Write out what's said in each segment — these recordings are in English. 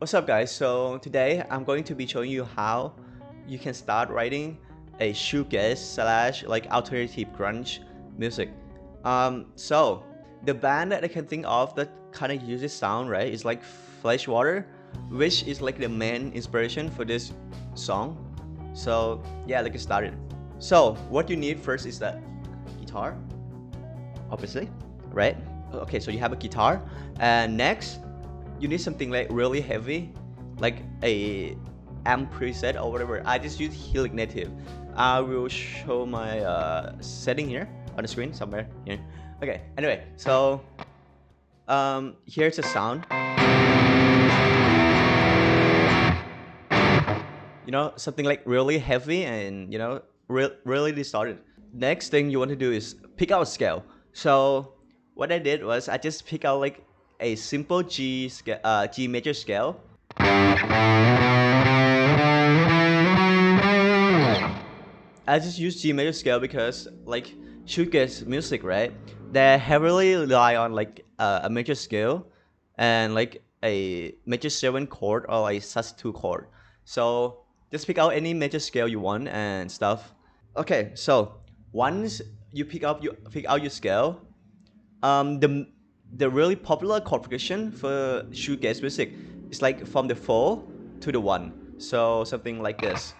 What's up guys? So today I'm going to be showing you how you can start writing a shoegaze slash like alternative grunge music. So the band that I can think of that kind of uses sound, right, is like Freshwater, which is like the main inspiration for this song. So yeah, let's get started. So what you need first is the guitar, obviously, right? Okay, so you have a guitar, and next you need something like really heavy, like a amp preset or whatever. I just use Helix Native. I will show my setting here on the screen somewhere here. Okay, anyway, so here's the sound. You know, something like really heavy and really distorted. Next thing you want to do is pick out a scale. So what I did was I just pick out like a simple G major scale. I just use G major scale because like shoegaze music, right? They heavily rely on like a major scale and like a major 7 chord or a sus2 chord. So just pick out any major scale you want and stuff. Okay, so once you pick out your scale, the really popular chord progression for shoegaze music is like from the 4 to the 1. So something like this.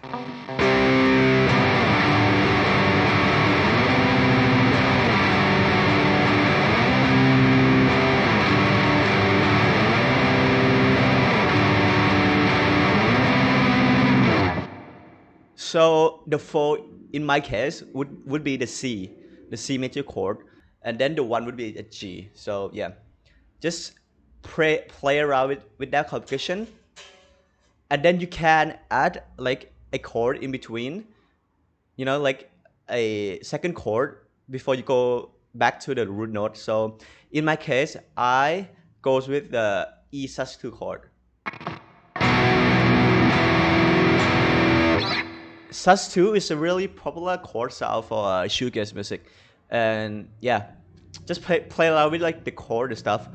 So the 4 in my case would be the C major chord, and then the 1 would be a G. So yeah, just play around with that chord progression, and then you can add like a chord in between, you know, like a second chord before you go back to the root note. So in my case, I goes with the E sus2 chord. Sus2 is a really popular chord style for shoegaze music, and yeah, just play around with like the chord and stuff.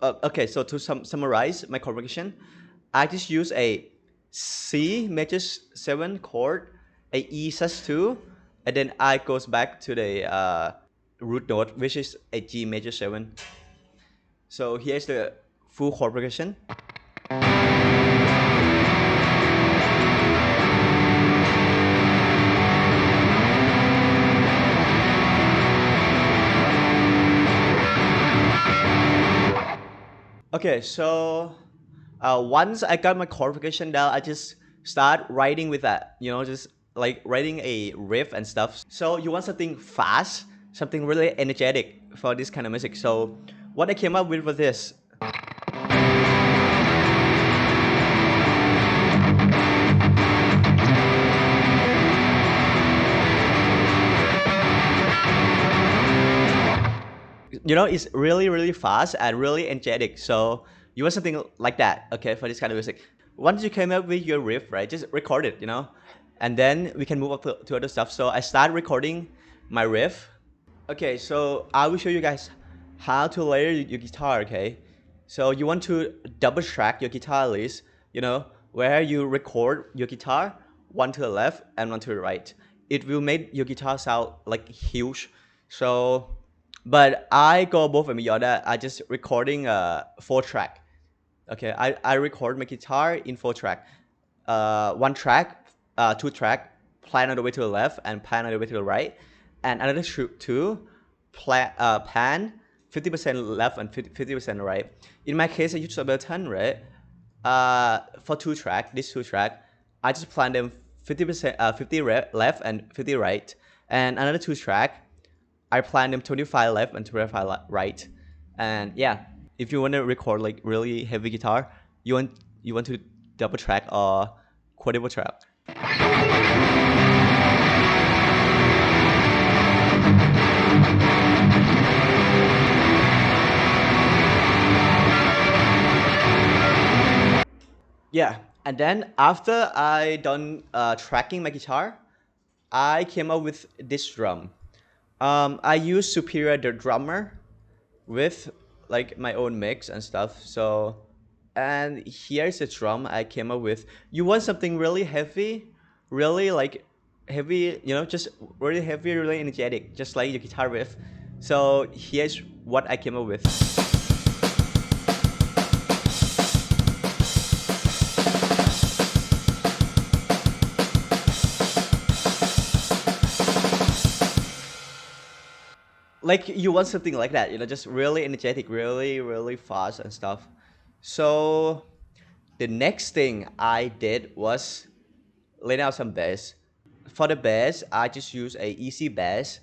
Okay, so to summarize my chord progression, I just use a C major 7 chord, a E sus2, and then I goes back to the root note, which is a G major 7. So here's the full chord progression. Okay, so once I got my chord progression down, I just start writing with that, you know, just like writing a riff and stuff. So you want something fast, something really energetic for this kind of music. So what I came up with was this. You know, it's really fast and really energetic. So you want something like that, okay, for this kind of music. Once you came up with your riff, right, just record it, you know, and then we can move up to other stuff. So I start recording my riff. Okay, so I will show you guys how to layer your guitar, okay? So you want to double track your guitar list, you know, where you record your guitar, one to the left and one to the right. It will make your guitar sound like huge. So, but I go above and beyond that. I just recording 4-track. Okay, I record my guitar in 4-track. 1 track, 2-track, pan all the way to the left and pan all the way to the right, and another two pan 50% left and 50% right. In my case, I use Ableton, right? For 2-track, this 2-track, I just plan them 50%, 50 left and 50 right, and another 2-track, I plan them 25 left and 25 right, and yeah. If you want to record like really heavy guitar, you want to double track or quadruple track. Yeah, and then after I done tracking my guitar, I came up with this drum. I use Superior the drummer with like my own mix and stuff. So And here's a drum I came up with. You want something really heavy, really like heavy, you know, just really heavy, really energetic, just like your guitar riff. So here's what I came up with. Like you want something like that, you know, just really energetic, really, really fast and stuff. So the next thing I did was laying out some bass. For the bass, I just use a easy bass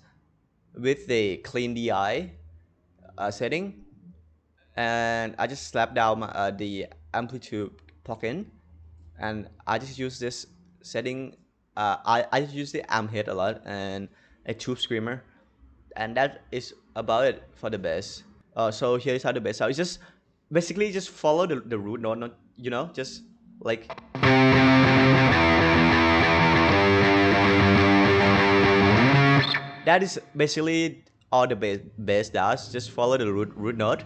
with the clean DI setting, and I just slap down the amplitude plugin, and I just use this setting. I just use the amp head a lot and a tube screamer, and that is about it for the bass. So here's how the bass sounds. It's just basically just follow the root note, not, you know, just like. That is basically all the bass does. Just follow the root note.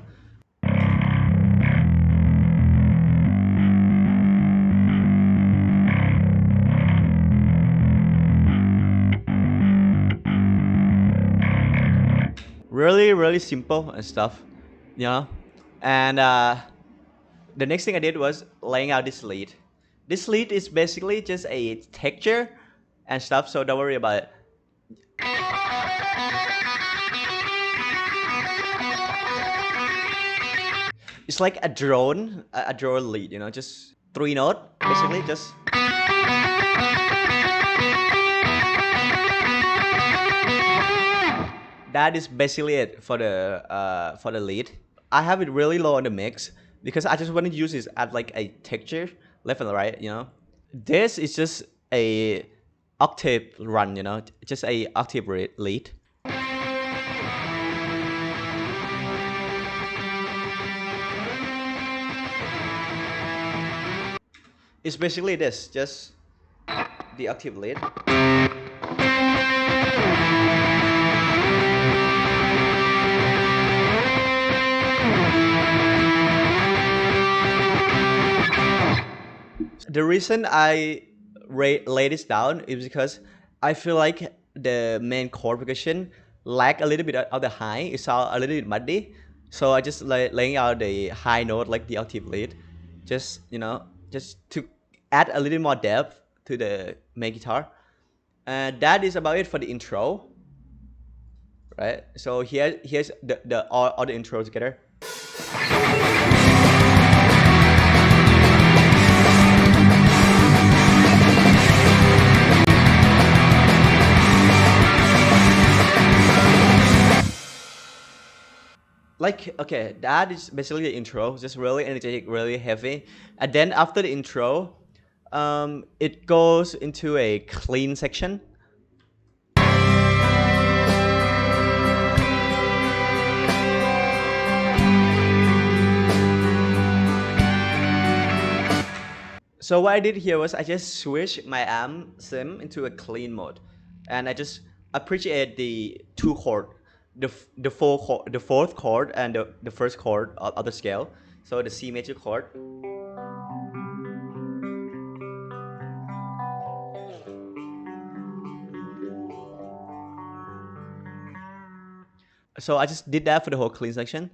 Really, really simple and stuff, you know. And the next thing I did was laying out this lead. This lead is basically just a texture and stuff, so don't worry about it. It's like a drone lead, you know, just 3 notes, basically, just. That is basically it for the lead. I have it really low on the mix because I just want to use this as like a texture, left and right, you know. This is just a octave run, you know, just a octave lead. It's basically this, just the octave lead. The reason I lay this down is because I feel like the main chord progression lack a little bit of the high. It sounds a little bit muddy. So I just laying out the high note like the octave lead. Just, you know, just to add a little more depth to the main guitar. And that is about it for the intro. Right? So here's all the intros together. Like, okay, that is basically the intro, just really energetic, really heavy. And then after the intro, it goes into a clean section. So what I did here was I just switched my amp sim into a clean mode, and I just appreciate the 2 chord, the fourth chord and the first chord of the scale. So the C major chord. So I just did that for the whole clean section.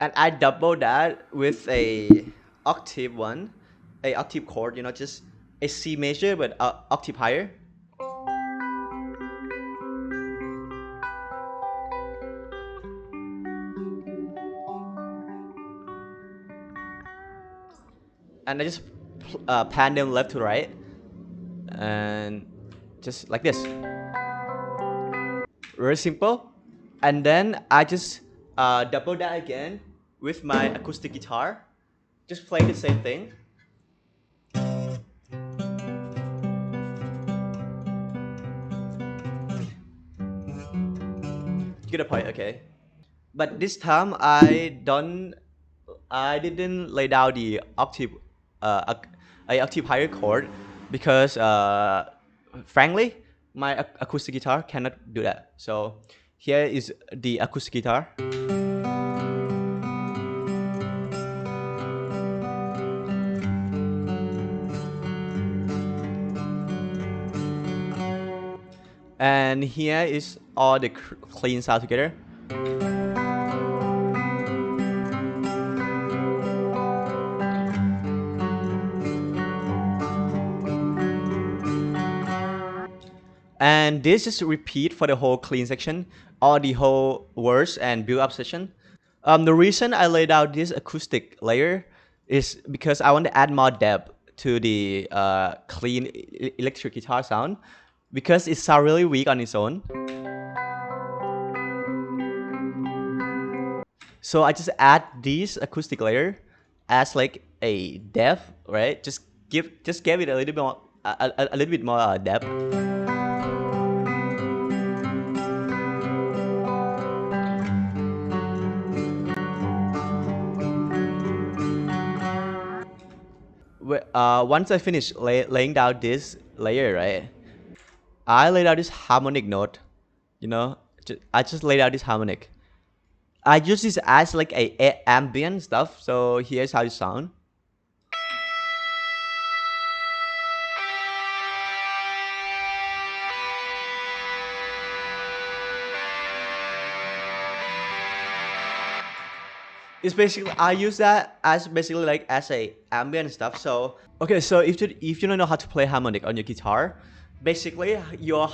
And I double that with a octave one, a octave chord, you know, just a C major but octave higher. And I just pan them left to right, and just like this. Very simple. And then I just double that again with my acoustic guitar. Just play the same thing. You get a point, okay. But this time I didn't lay down the octave, a octave higher chord, because frankly, my acoustic guitar cannot do that. So here is the acoustic guitar. And here is all the clean sound together. And this is repeat for the whole clean section or the whole verse and build up section. The reason I laid out this acoustic layer is because I want to add more depth to the clean electric guitar sound, because it sounds really weak on its own. So I just add this acoustic layer as like a depth, right? Just give it a little bit more, a little bit more depth. Once I finish laying down this layer, right, I laid out this harmonic note. You know, I just laid out this harmonic. I use this as like a ambient stuff. So here's how it sounds. It's basically, I use that as basically like as a ambient stuff. So okay, so if you don't know how to play harmonic on your guitar, basically your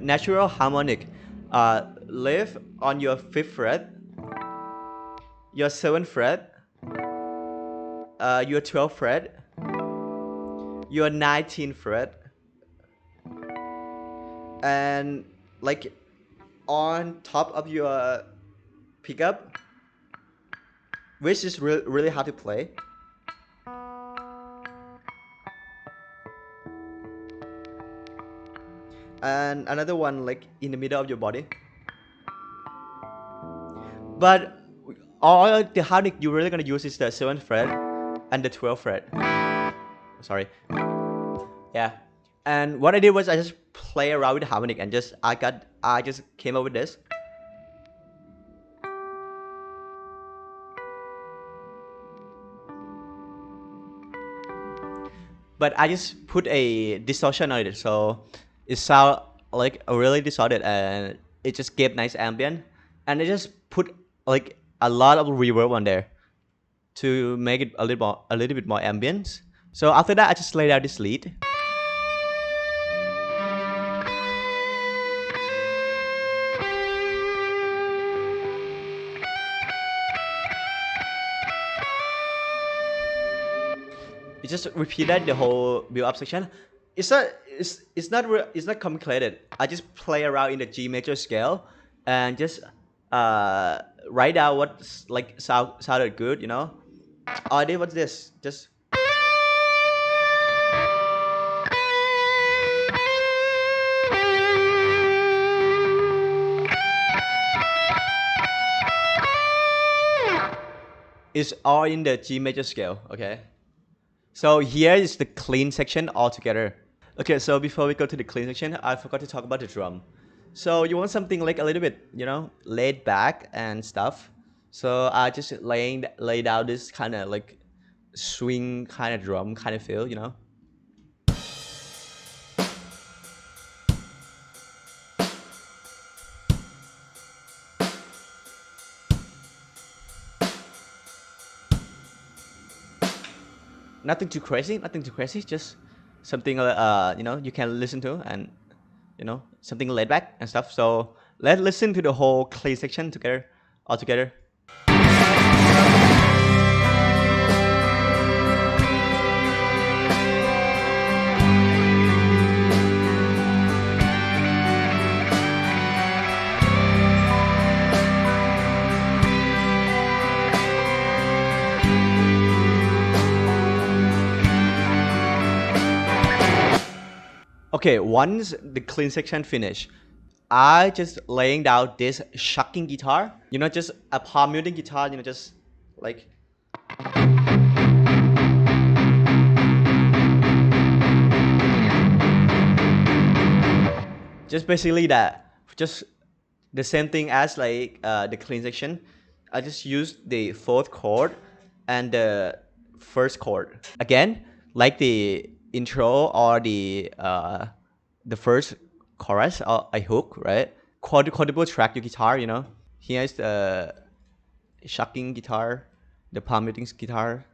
natural harmonic live on your 5th fret, your 7th fret, your 12th fret, your 19th fret, and like on top of your pickup, which is really hard to play. And another one like in the middle of your body. But all the harmonic you're really gonna use is the 7th fret and the 12th fret. Sorry. Yeah. And what I did was I just play around with the harmonic and I just came up with this. But I just put a distortion on it, so it sounds like really distorted, and it just gave nice ambient. And I just put like a lot of reverb on there to make it a little bit more ambient. So after that, I just laid out this lead. You just repeated the whole build-up section. It's not complicated. I just play around in the G major scale and just write out what like sounded good, you know. All I did was this, just. It's all in the G major scale, okay? So here is the clean section altogether. Okay, so before we go to the clean section, I forgot to talk about the drum. So you want something like a little bit, you know, laid back and stuff. So I just laid out this kind of like swing kind of drum kind of feel, you know. Nothing too crazy, just something you know, you can listen to, and you know, something laid back and stuff. So let's listen to the whole clean section all together. Okay, once the clean section finished, I just laying down this shocking guitar, you know, just a palm muting guitar, you know, just like. just basically that, just the same thing as like the clean section. I just used the fourth chord and the first chord again, like the intro or the first chorus or a hook, right? Chordable track your guitar, you know. Here's the shocking guitar, the palm muting guitar.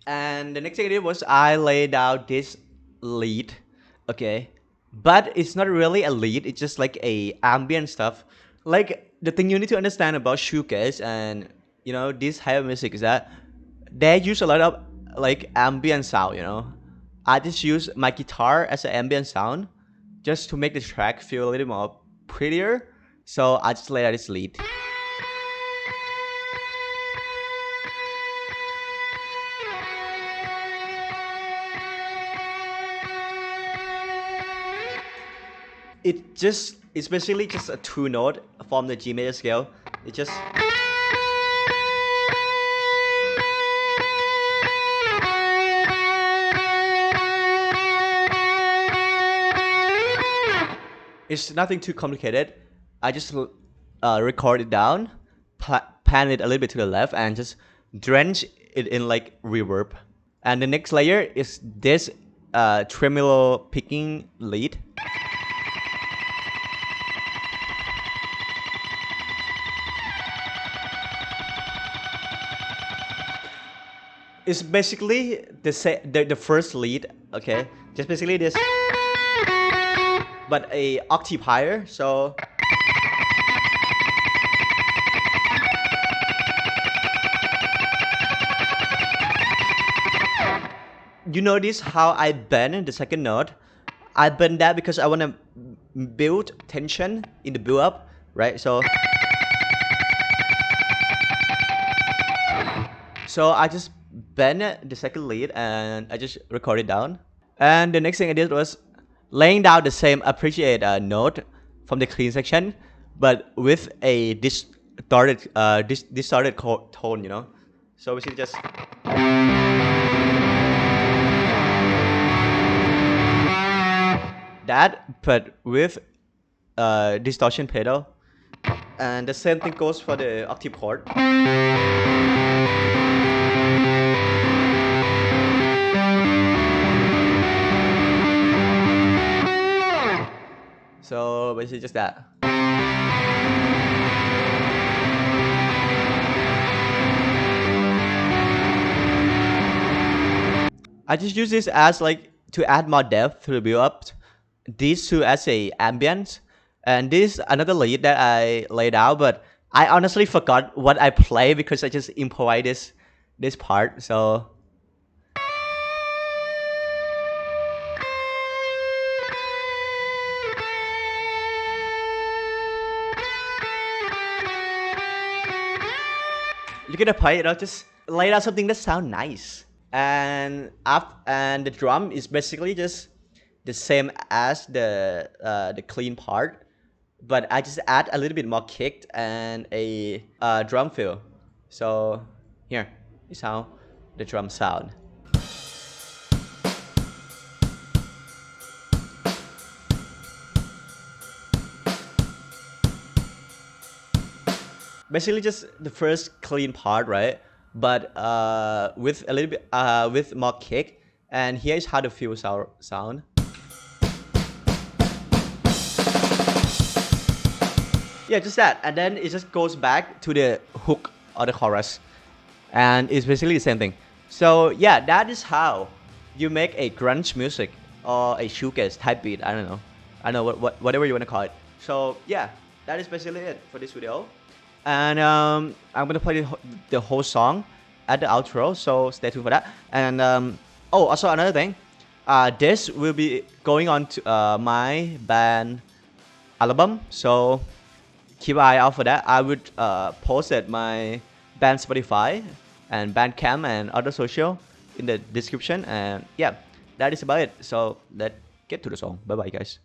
And the next thing I did was I laid out this lead, okay, but it's not really a lead, it's just like a ambient stuff. Like the thing you need to understand about shoegaze and you know this type of music is that they use a lot of like ambient sound, you know. I just use my guitar as an ambient sound just to make the track feel a little more prettier, so I just laid out this lead. It's basically just a 2-note from the G major scale. It just it's nothing too complicated. I just record it down, pan it a little bit to the left, and just drench it in like reverb. And the next layer is this tremolo picking lead. It's basically the first lead, okay? Just basically this, but a octave higher, so. You notice how I bend the second note? I bend that because I want to build tension in the build up, right? So I just bend the second lead and I just record it down. And the next thing I did was laying down the same appreciate note from the clean section, but with a distorted tone, you know. So basically just. That, but with distortion pedal, and the same thing goes for the octave chord. So basically just that. I just use this as like to add more depth to the build up. These two as a ambient, and this another lead that I laid out, but I honestly forgot what I play because I just improvised this part. So you're gonna play it, I'll just lay out something that sounds nice. And the drum is basically just the same as the clean part, but I just add a little bit more kick and a drum fill. So here is how the drum sound. Basically just the first clean part, right? But with a little bit with more kick. And here's how the fill sound. Yeah, just that, and then it just goes back to the hook or the chorus, and it's basically the same thing. So yeah, that is how you make a grunge music or a shoegaze type beat. I don't know whatever you want to call it. So yeah, that is basically it for this video, and I'm gonna play the whole song at the outro. So stay tuned for that. And oh, also another thing, this will be going on to my band album. So keep an eye out for that. I would post at my band Spotify and Bandcamp and other social in the description. And yeah, that is about it. So let's get to the song. Bye bye, guys.